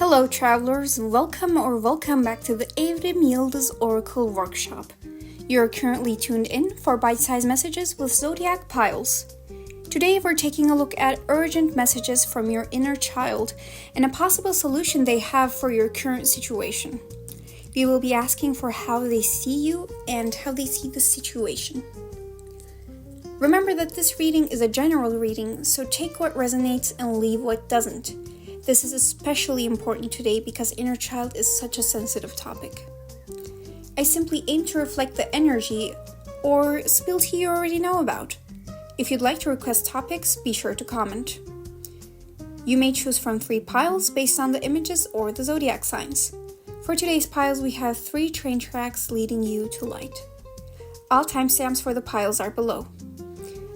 Hello travelers, welcome back to the Evrim-Yıldız Oracle Workshop. You're currently tuned in for bite-sized messages with Zodiac piles. Today we're taking a look at urgent messages from your inner child and a possible solution they have for your current situation. We will be asking for how they see you and how they see the situation. Remember that this reading is a general reading, so take what resonates and leave what doesn't. This is especially important today because inner child is such a sensitive topic. I simply aim to reflect the energy or spill tea you already know about. If you'd like to request topics, be sure to comment. You may choose from 3 piles based on the images or the zodiac signs. For today's piles, we have 3 train tracks leading you to light. All timestamps for the piles are below.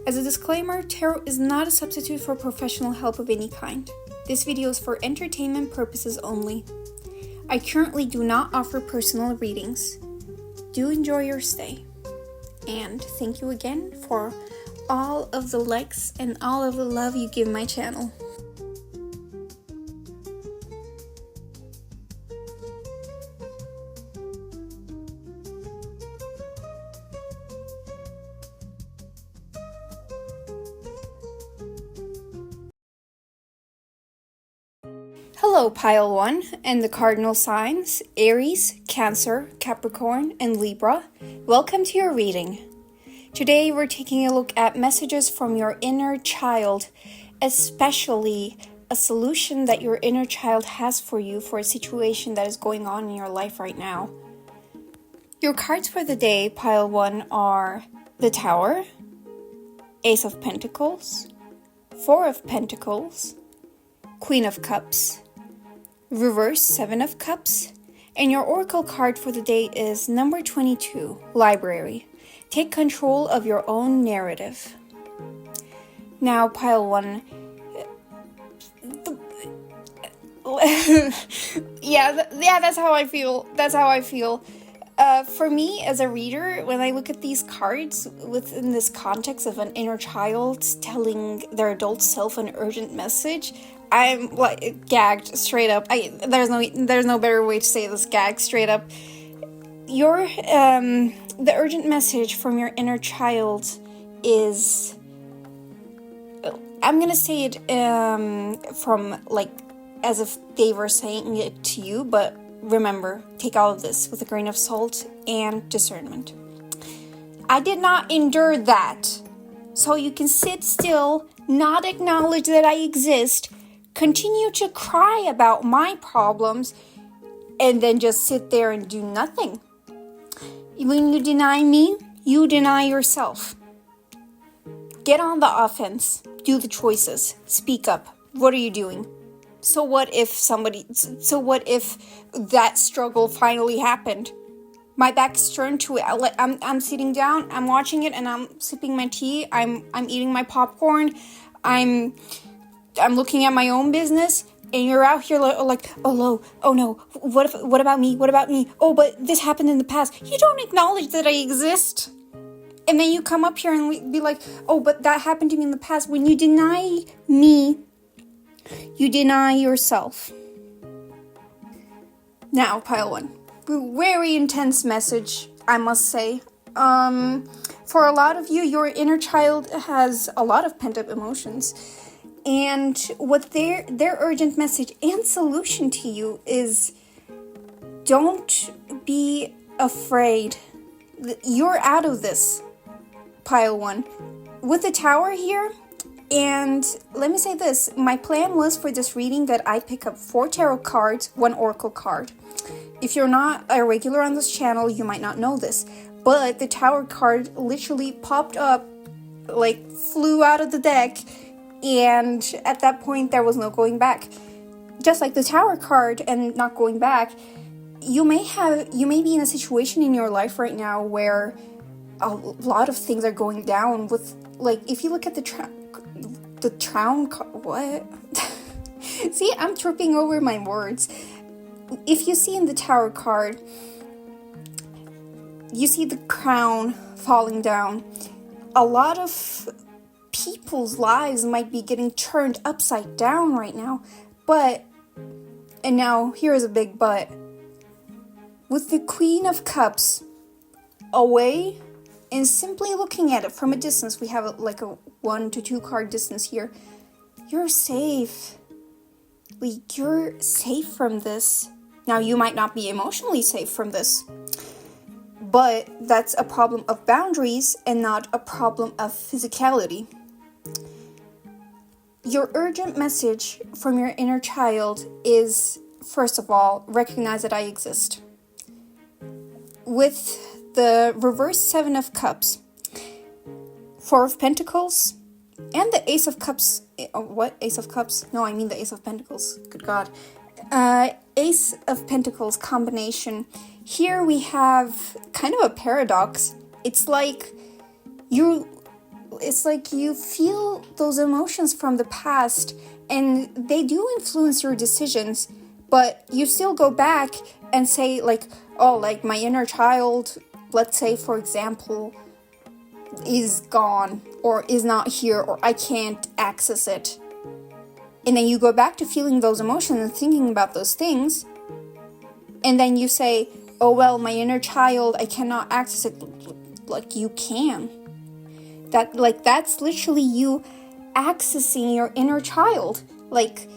As a disclaimer, tarot is not a substitute for professional help of any kind. This video is for entertainment purposes only. I currently do not offer personal readings. Do enjoy your stay. And thank you again for all of the likes and all of the love you give my channel. Hello Pile 1 and the cardinal signs, Aries, Cancer, Capricorn, and Libra. Welcome to your reading. Today we're taking a look at messages from your inner child, especially a solution that your inner child has for you for a situation that is going on in your life right now. Your cards for the day, Pile 1, are the Tower, Ace of Pentacles, 4 of Pentacles, Queen of Cups, Reverse 7 of Cups, and your oracle card for the day is number 22, Library. Take control of your own narrative. Now, Pile 1, that's how I feel. For me, as a reader, when I look at these cards within this context of an inner child telling their adult self an urgent message, I'm like gagged straight up. There's no better way to say this. Gagged straight up. The urgent message from your inner child is, I'm gonna say it from like as if they were saying it to you, but remember, take all of this with a grain of salt and discernment. I did not endure that, so you can sit still, not acknowledge that I exist, continue to cry about my problems, and then just sit there and do nothing. When you deny me, you deny yourself. Get on the offense. Do the choices. Speak up. What are you doing? So what if that struggle finally happened? My back's turned to it. I'm sitting down, I'm watching it, and I'm sipping my tea. I'm eating my popcorn. I'm looking at my own business, and you're out here like, oh no, what about me? Oh, but this happened in the past. You don't acknowledge that I exist. And then you come up here and be like, oh, but that happened to me in the past. When you deny me, you deny yourself. Now, Pile 1. Very intense message, I must say. For a lot of you, your inner child has a lot of pent-up emotions. And what their urgent message and solution to you is, don't be afraid. You're out of this, Pile 1. With the Tower here, and let me say this, my plan was for this reading that I pick up 4 tarot cards, 1 oracle card. If you're not a regular on this channel, you might not know this, but the Tower card literally popped up, like flew out of the deck, and at that point there was no going back. Just like the Tower card and not going back, you may be in a situation in your life right now where a lot of things are going down with, like, if you look at the Crown card, what? See, I'm tripping over my words. If you see in the Tower card, you see the crown falling down. A lot of people's lives might be getting turned upside down right now, but And now, here is a big but. With the Queen of Cups away and simply looking at it from a distance, we have like a 1 to 2 card distance here. You're safe. Like, you're safe from this. Now, you might not be emotionally safe from this, but that's a problem of boundaries and not a problem of physicality. Your urgent message from your inner child is, first of all, recognize that I exist. With the reverse 7 of Cups, 4 of Pentacles, and the Ace of Cups. What? Ace of Cups? No, I mean the Ace of Pentacles. Good God. Ace of Pentacles combination. Here we have kind of a paradox. It's like you feel those emotions from the past, and they do influence your decisions, but you still go back and say, like, oh, like, my inner child, let's say, for example, is gone, or is not here, or I can't access it. And then you go back to feeling those emotions and thinking about those things, and then you say, oh, well, my inner child, I cannot access it. Like, you can. That's literally you accessing your inner child. Like,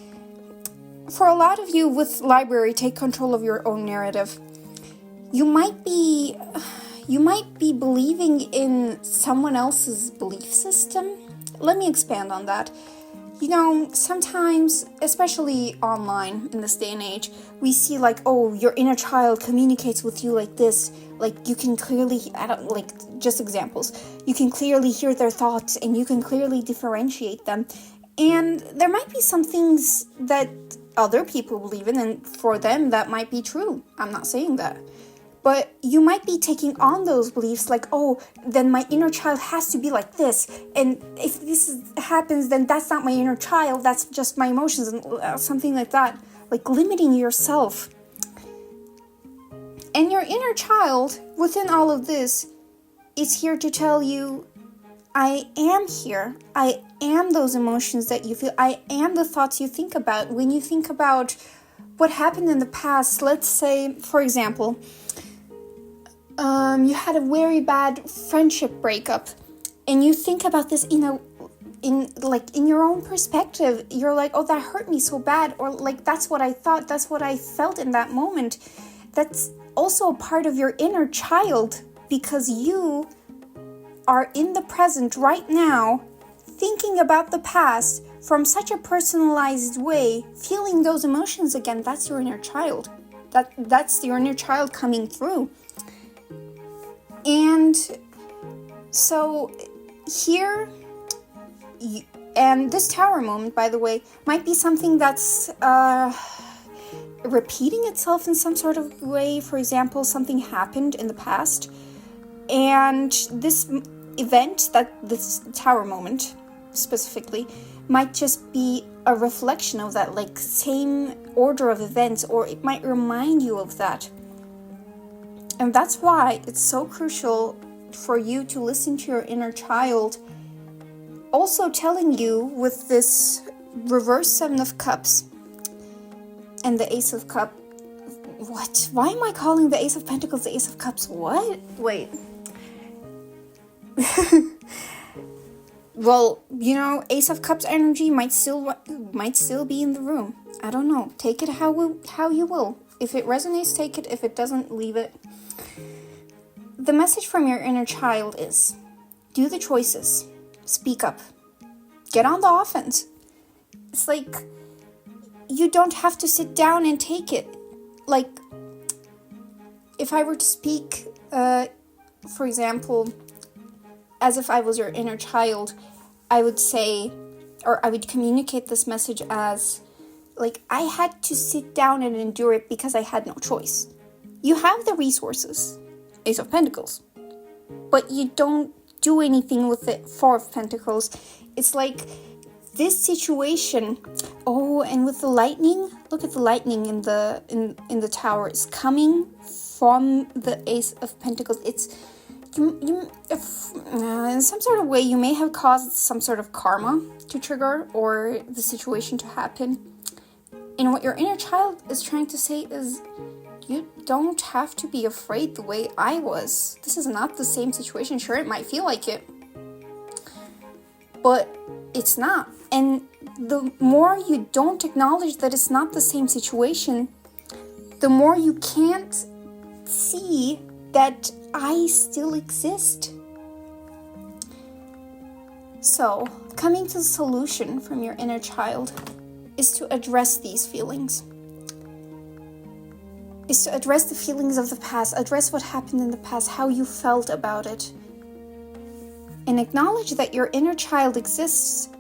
for a lot of you with library, take control of your own narrative. You might be believing in someone else's belief system. Let me expand on that. You know, sometimes, especially online in this day and age, we see like, oh, your inner child communicates with you like this. Like, you can clearly, just examples. You can clearly hear their thoughts and you can clearly differentiate them. And there might be some things that other people believe in, and for them that might be true. I'm not saying that. But you might be taking on those beliefs like, oh, then my inner child has to be like this. And if this happens, then that's not my inner child. That's just my emotions and something like that. Like, limiting yourself. And your inner child, within all of this, is here to tell you, I am here. I am those emotions that you feel. I am the thoughts you think about. When you think about what happened in the past, let's say, for example, you had a very bad friendship breakup, and you think about this in your own perspective. You're like, oh, that hurt me so bad, or like, that's what I thought, that's what I felt in that moment. That's also a part of your inner child, because you are in the present right now, thinking about the past from such a personalized way, feeling those emotions again. That's your inner child. That's your inner child coming through. And so here, and this tower moment, by the way, might be something that's repeating itself in some sort of way. For example, something happened in the past, and this event, this tower moment specifically, might just be a reflection of that, like, same order of events, or it might remind you of that. And that's why it's so crucial for you to listen to your inner child, also telling you with this reverse 7 of Cups and the Ace of Cups. What? Why am I calling the Ace of Pentacles the Ace of Cups? What? Wait. Well, you know, Ace of Cups energy might still be in the room. I don't know. Take it how you will. If it resonates, take it. If it doesn't, leave it. The message from your inner child is, do the choices. Speak up. Get on the offense. It's like, you don't have to sit down and take it. Like, if I were to speak, for example, as if I was your inner child, I would say, or I would communicate this message as, like, I had to sit down and endure it because I had no choice. You have the resources, Ace of Pentacles, but you don't do anything with it, 4 of Pentacles. It's like this situation. Oh, and with the lightning, look at the lightning in the tower. It's coming from the Ace of Pentacles. It's in some sort of way, you may have caused some sort of karma to trigger, or the situation to happen. And what your inner child is trying to say is, you don't have to be afraid the way I was. This is not the same situation. Sure, it might feel like it, but it's not. And the more you don't acknowledge that it's not the same situation, the more you can't see that I still exist. So, coming to the solution from your inner child is to address these feelings. Is to address the feelings of the past, address what happened in the past, how you felt about it. And acknowledge that your inner child exists.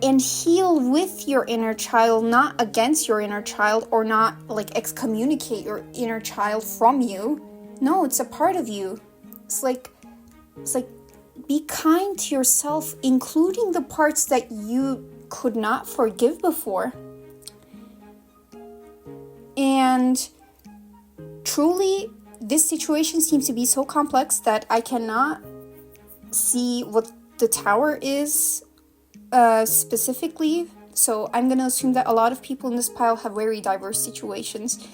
And heal with your inner child, not against your inner child, or not like excommunicate your inner child from you. No, it's a part of you. It's like be kind to yourself, including the parts that you could not forgive before. And truly, this situation seems to be so complex that I cannot see what the tower is specifically. So I'm going to assume that a lot of people in this pile have very diverse situations.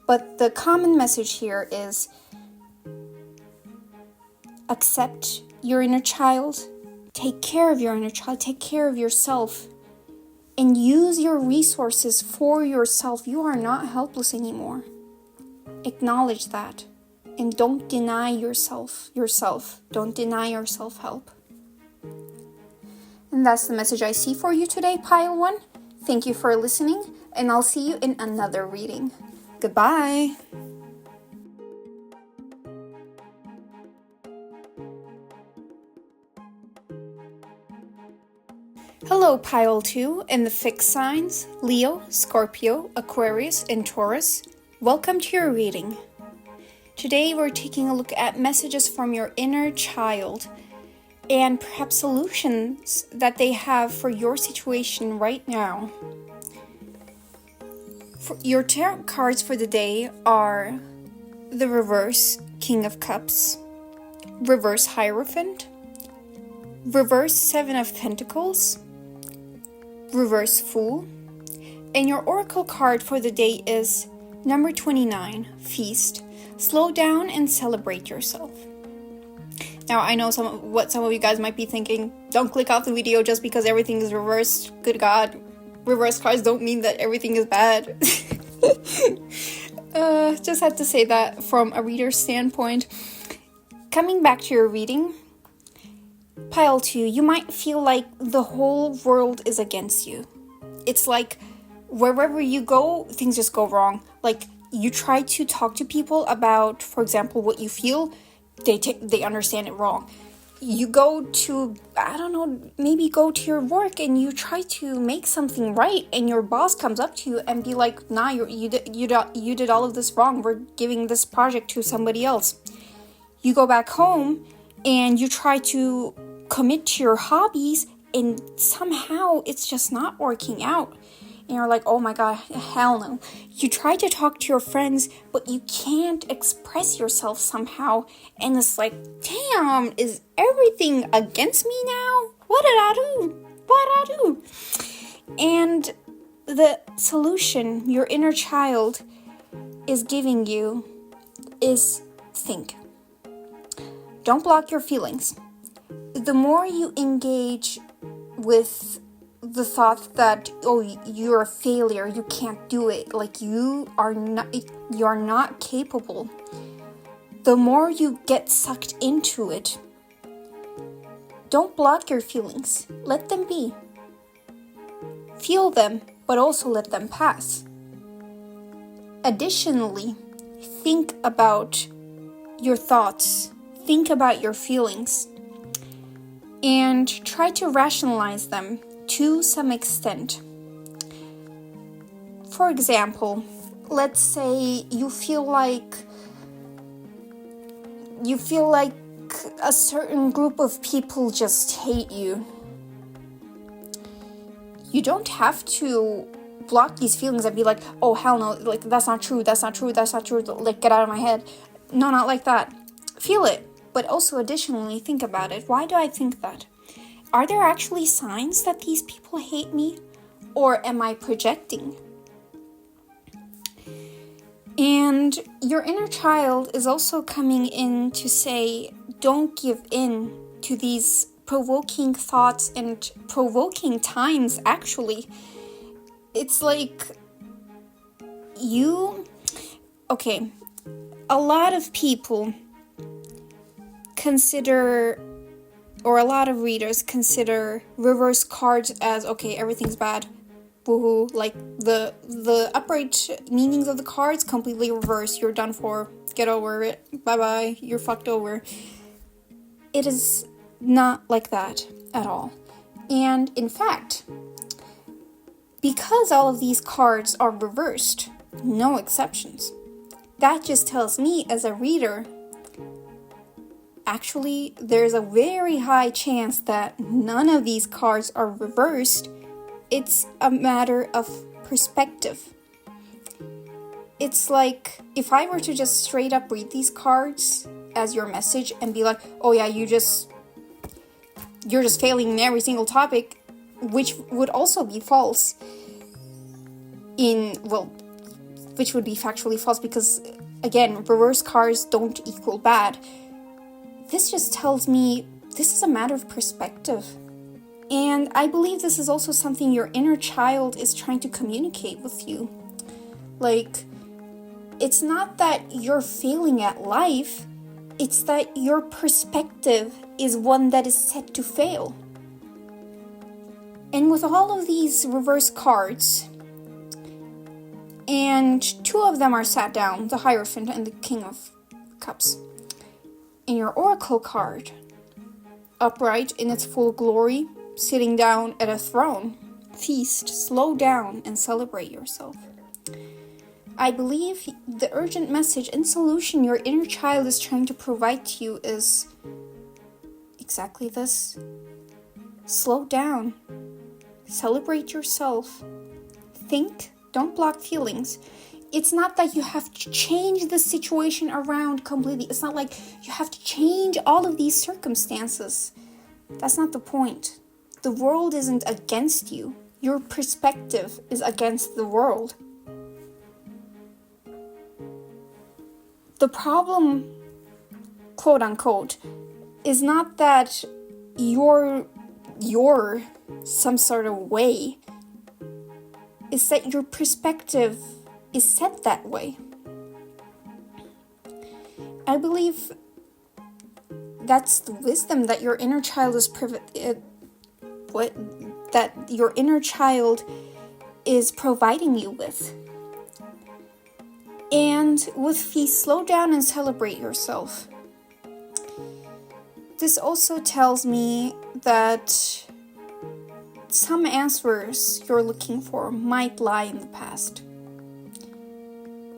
But the common message here is accept your inner child, take care of your inner child, take care of yourself, and use your resources for yourself. You are not helpless anymore. Acknowledge that. And don't deny yourself. Don't deny yourself help. And that's the message I see for you today, Pile 1. Thank you for listening, and I'll see you in another reading. Goodbye. Hello, Pile 2 and the fixed signs, Leo, Scorpio, Aquarius, and Taurus. Welcome to your reading. Today we're taking a look at messages from your inner child and perhaps solutions that they have for your situation right now. Your tarot cards for the day are the reverse King of Cups, reverse Hierophant, reverse Seven of Pentacles, reverse Fool, and your oracle card for the day is number 29, Feast. Slow down and celebrate yourself. Now, I know what some of you guys might be thinking. Don't click off the video just because everything is reversed. Good God. Reverse cards don't mean that everything is bad. Just had to say that from a reader's standpoint. Coming back to your reading, Pile 2, you might feel like the whole world is against you. It's like wherever you go, things just go wrong. Like, you try to talk to people about, for example, what you feel, they understand it wrong. You go to, maybe go to your work and you try to make something right, and your boss comes up to you and be like, nah, you did all of this wrong. We're giving this project to somebody else. You go back home and you try to commit to your hobbies, and somehow it's just not working out. And you're like, oh my God, hell no. You try to talk to your friends, but you can't express yourself somehow. And it's like, damn, is everything against me now? What did I do? And the solution your inner child is giving you is think. Don't block your feelings. The more you engage with the thought that, oh, you're a failure, you can't do it, like you are not capable, the more you get sucked into it. Don't block your feelings. Let them be. Feel them, but also let them pass. Additionally, think about your thoughts. Think about your feelings. And try to rationalize them to some extent. For example, let's say you feel like a certain group of people just hate you. You don't have to block these feelings and be like, oh hell no, like that's not true, like get out of my head. No, not like that. Feel it, but also additionally think about it. Why do I think that? Are there actually signs that these people hate me? Or am I projecting? And your inner child is also coming in to say, don't give in to these provoking thoughts and provoking times, actually. It's like a lot of people consider, or a lot of readers consider reverse cards as, okay, everything's bad. Woohoo, like the upright meanings of the cards completely reversed. You're done for. Get over it. Bye-bye. You're fucked over. It is not like that at all. And in fact, because all of these cards are reversed, no exceptions, that just tells me as a reader, actually, there's a very high chance that none of these cards are reversed. It's a matter of perspective. It's like if I were to just straight up read these cards as your message and be like, oh yeah, you're just failing in every single topic, which would also be false which would be factually false because, again, reverse cards don't equal bad. This just tells me this is a matter of perspective. And I believe this is also something your inner child is trying to communicate with you. Like, it's not that you're failing at life, it's that your perspective is one that is set to fail. And with all of these reverse cards, and two of them are sat down, the Hierophant and the King of Cups. And your Oracle card, upright in its full glory, sitting down at a throne. Feast, slow down, and celebrate yourself. I believe the urgent message and solution your inner child is trying to provide to you is exactly this. Slow down. Celebrate yourself. Think, don't block feelings. It's not that you have to change the situation around completely. It's not like you have to change all of these circumstances. That's not the point. The world isn't against you. Your perspective is against the world. The problem, quote unquote, is not that you're some sort of way. It's that your perspective is set that way. I believe that's the wisdom that your inner child is providing you with. And with Feast, slow down and celebrate yourself. This also tells me that some answers you're looking for might lie in the past.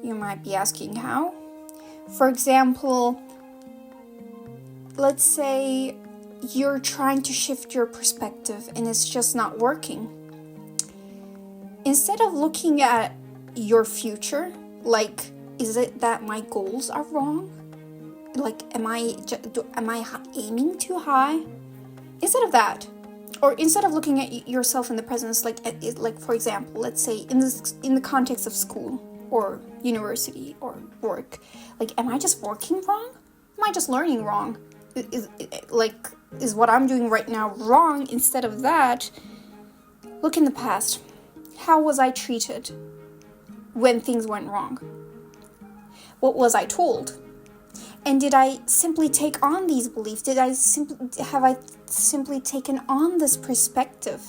You might be asking how. For example, let's say you're trying to shift your perspective and it's just not working. Instead of looking at your future, like, is it that my goals are wrong? Like, am I aiming too high? Instead of that, or instead of looking at yourself in the present, like for example, let's say in the context of school or university or work, like, am I just working wrong? Am I just learning wrong? Is what I'm doing right now wrong? Instead of that, look in the past. How was I treated when things went wrong? What was I told? And did I simply take on these beliefs? Have I simply taken on this perspective?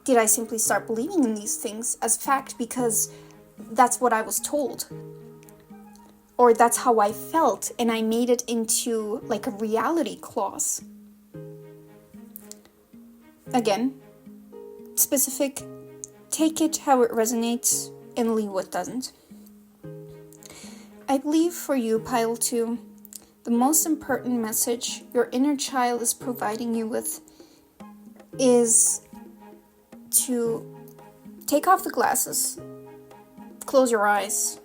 Did I simply start believing in these things as fact because that's what I was told? Or that's how I felt and I made it into like a reality clause? Again, specific, take it how it resonates and leave what doesn't. I believe for you, Pile 2, the most important message your inner child is providing you with is to take off the glasses, close your eyes,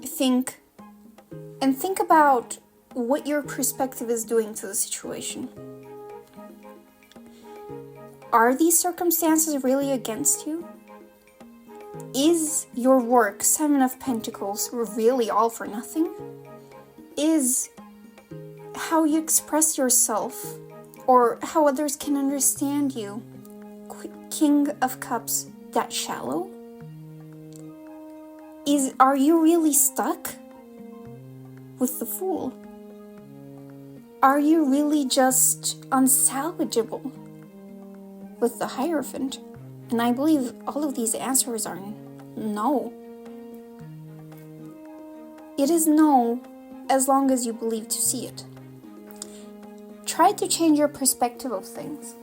think about what your perspective is doing to the situation. are these circumstances really against you? Is your work, Seven of Pentacles, really all for nothing? Is how you express yourself or how others can understand you, King of Cups, that shallow? Are you really stuck with the Fool? Are you really just unsalvageable with the Hierophant? And I believe all of these answers are no. It is no as long as you believe to see it. Try to change your perspective of things.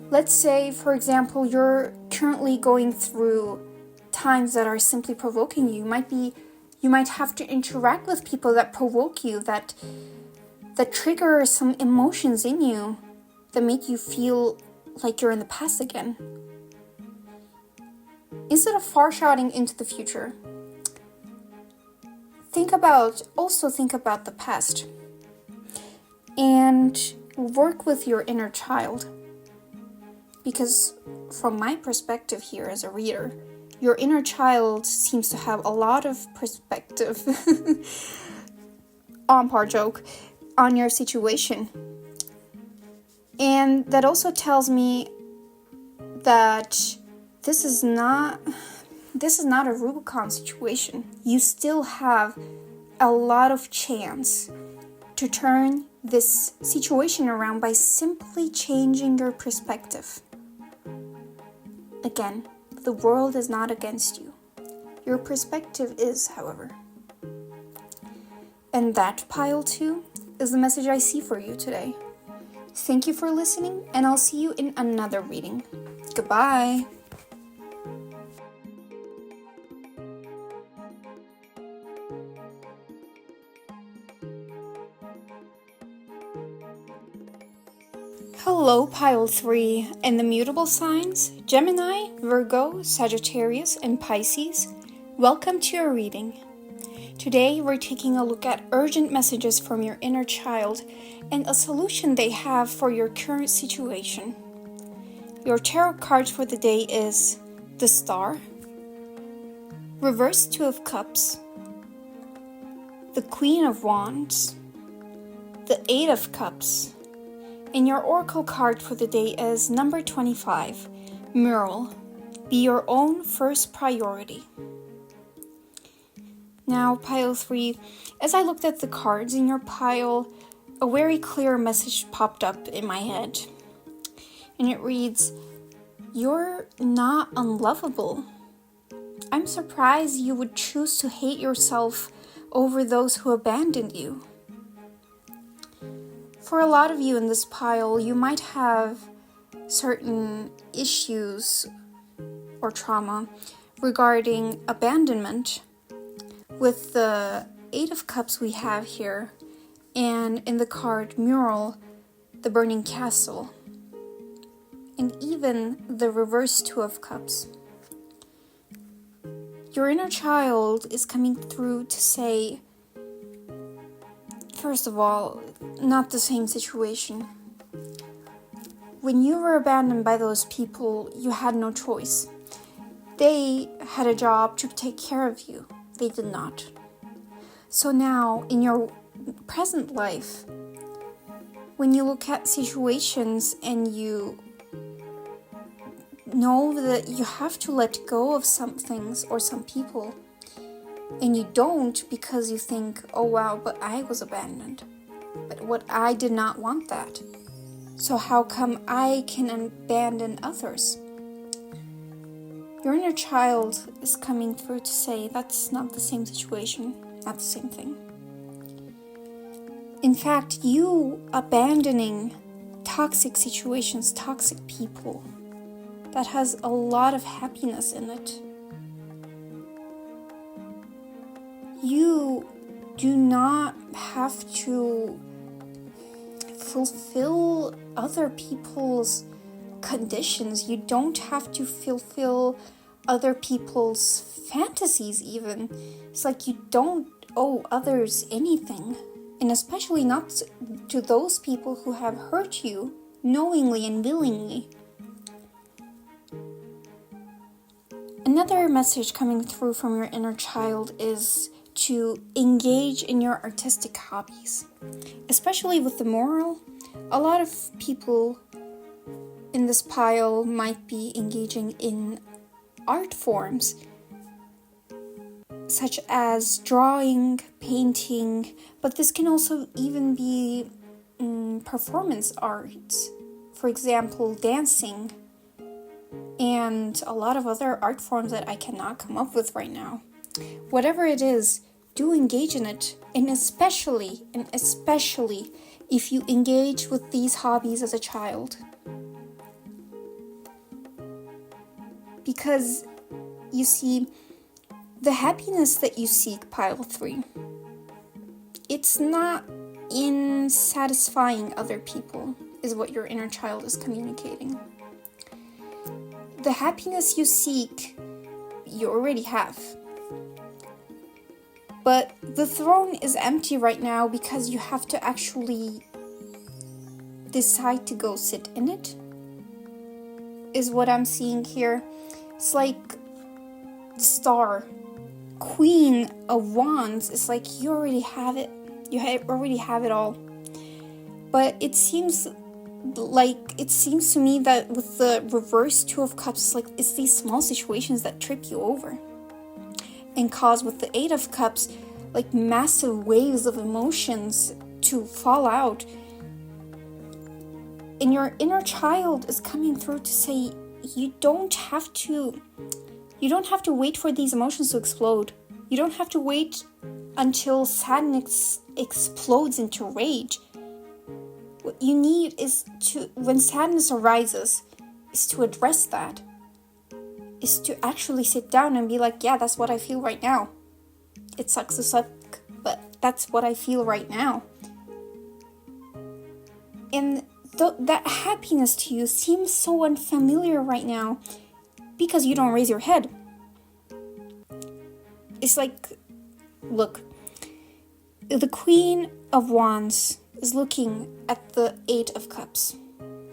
Let's say, for example, you're currently going through times that are simply provoking you. You might have to interact with people that provoke you, that trigger some emotions in you, that make you feel like you're in the past again. Instead of far-shouting into the future, think about the past and work with your inner child. Because from my perspective here as a reader, your inner child seems to have a lot of perspective on part joke on your situation. And that also tells me that this is not a Rubicon situation. You still have a lot of chance to turn this situation around by simply changing your perspective. Again, the world is not against you. Your perspective is, however. And that pile 2 is the message I see for you today. Thank you for listening, and I'll see you in another reading. Goodbye. Hello, pile 3, and the mutable signs, Gemini, Virgo, Sagittarius, and Pisces. Welcome to your reading. Today, we're taking a look at urgent messages from your inner child and a solution they have for your current situation. Your tarot card for the day is the Star, Reverse 2 of Cups, the Queen of Wands, the 8 of Cups, and your oracle card for the day is number 25, Mural. Be your own first priority. Now, pile 3, as I looked at the cards in your pile, a very clear message popped up in my head. And it reads, "You're not unlovable. I'm surprised you would choose to hate yourself over those who abandoned you." For a lot of you in this pile, you might have certain issues or trauma regarding abandonment with the 8 of Cups we have here, and in the card Mural, the Burning Castle, and even the Reverse 2 of Cups. Your inner child is coming through to say, first of all, not the same situation. When you were abandoned by those people, you had no choice. They had a job to take care of you. They did not. So now, in your present life, when you look at situations and you know that you have to let go of some things or some people, and you don't because you think, oh wow, but I was abandoned. But what I did not want that. So how come I can abandon others? Your inner child is coming through to say that's not the same situation, not the same thing. In fact, you abandoning toxic situations, toxic people, that has a lot of happiness in it. You do not have to fulfill other people's conditions. You don't have to fulfill other people's fantasies even. It's like you don't owe others anything. And especially not to those people who have hurt you knowingly and willingly. Another message coming through from your inner child is to engage in your artistic hobbies, especially with the moral. A lot of people in this pile might be engaging in art forms such as drawing, painting, but this can also even be performance arts, for example, dancing, and a lot of other art forms that I cannot come up with right now. Whatever it is, do engage in it, and especially if you engage with these hobbies as a child. Because, you see, the happiness that you seek, pile 3, it's not in satisfying other people, is what your inner child is communicating. The happiness you seek, you already have. But the throne is empty right now because you have to actually decide to go sit in it, is what I'm seeing here. It's like the star, Queen of Wands. It's like you already have it. You already have it all. But it seems to me that with the reverse Two of Cups, like it's these small situations that trip you over and cause, with the Eight of Cups, like massive waves of emotions to fall out. And your inner child is coming through to say you don't have to wait for these emotions to explode. You don't have to wait until sadness explodes into rage. What you need is to, when sadness arises, is to address that. Is to actually sit down and be like, yeah, that's what I feel right now. It sucks to suck, but that's what I feel right now. And that happiness to you seems so unfamiliar right now because you don't raise your head. It's like, look, the Queen of Wands is looking at the Eight of Cups.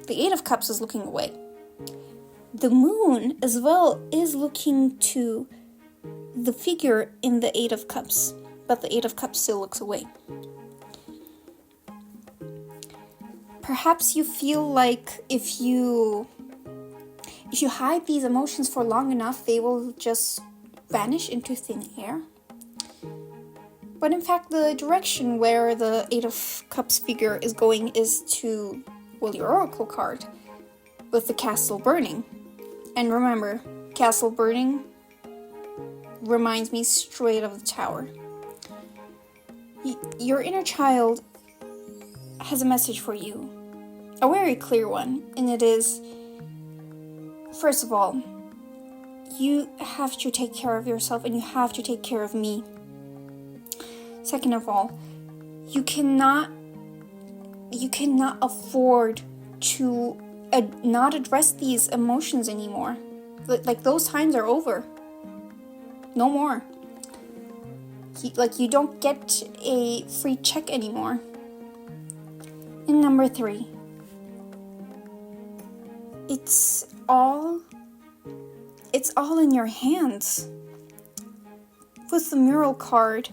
The Eight of Cups is looking away. The Moon as well is looking to the figure in the Eight of Cups, but the Eight of Cups still looks away. Perhaps you feel like if you hide these emotions for long enough, they will just vanish into thin air. But in fact, the direction where the Eight of Cups figure is going is to, well, your oracle card with the castle burning. And remember, castle burning reminds me straight of the tower. Your inner child has a message for you, a very clear one, and it is, first of all, you have to take care of yourself and you have to take care of me. Second of all, you cannot afford to not address these emotions anymore. Like, those times are over. No more. You don't get a free check anymore. And number 3, it's all in your hands. With the mural card,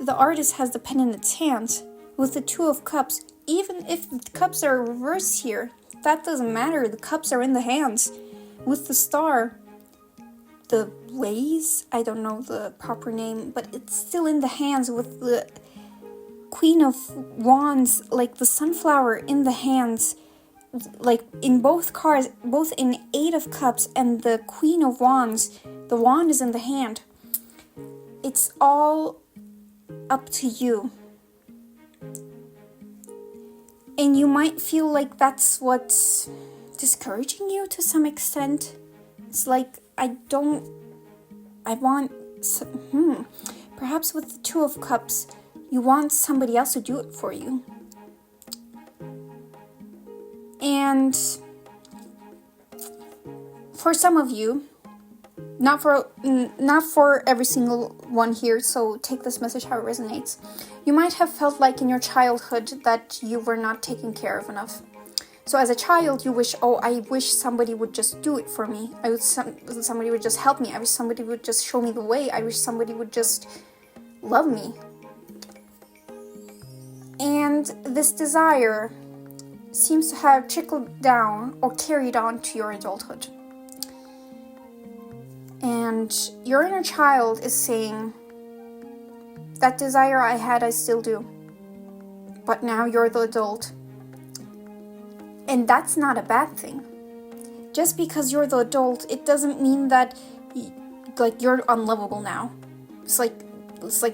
the artist has the pen in its hands. With the Two of Cups, even if the cups are reversed here, that doesn't matter. The cups are in the hands. With the star, the blaze, I don't know the proper name, but it's still in the hands. With the Queen of Wands, like the sunflower in the hands, like in both cards, both in Eight of Cups and the Queen of Wands, the wand is in the hand. It's all up to you. And you might feel like that's what's discouraging you to some extent. It's like, perhaps with the Two of Cups, you want somebody else to do it for you. And for some of you, not for every single one here, so take this message how it resonates. You might have felt like in your childhood that you were not taken care of enough. So as a child, you wish, oh, I wish somebody would just do it for me. I wish somebody would just help me. I wish somebody would just show me the way. I wish somebody would just love me. And this desire seems to have trickled down or carried on to your adulthood. And your inner child is saying, that desire I had, I still do. But now you're the adult. And that's not a bad thing. Just because you're the adult, it doesn't mean that you're unlovable now. It's like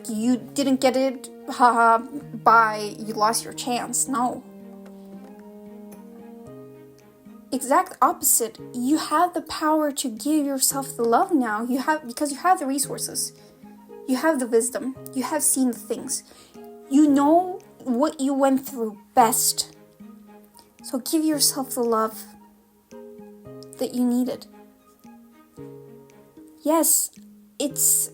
you didn't get it, haha, bye, you lost your chance. No. Exact opposite. You have the power to give yourself the love now. Because you have the resources. You have the wisdom. You have seen the things. You know what you went through best. So give yourself the love that you needed. Yes, it's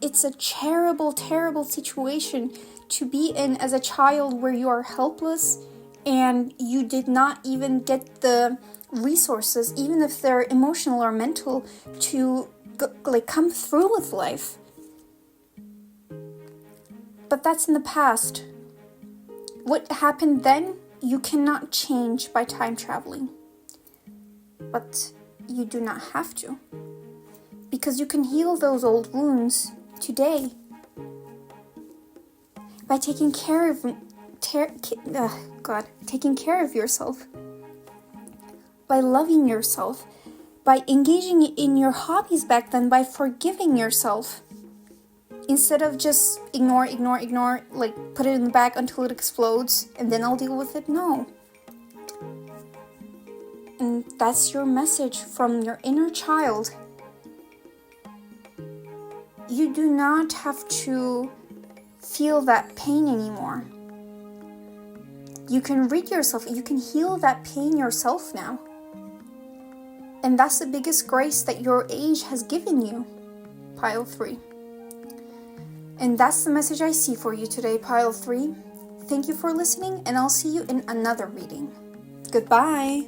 a terrible, terrible situation to be in as a child where you are helpless and you did not even get the resources, even if they're emotional or mental, to come through with life. But that's in the past. What happened then, you cannot change by time traveling. But you do not have to. Because you can heal those old wounds today by taking care of yourself, by loving yourself, by engaging in your hobbies back then, by forgiving yourself. Instead of just ignore, put it in the bag until it explodes and then I'll deal with it. No. And that's your message from your inner child. You do not have to feel that pain anymore. You can rid yourself, you can heal that pain yourself now. And that's the biggest grace that your age has given you, Pile 3. And that's the message I see for you today, Pile 3. Thank you for listening, and I'll see you in another reading. Goodbye!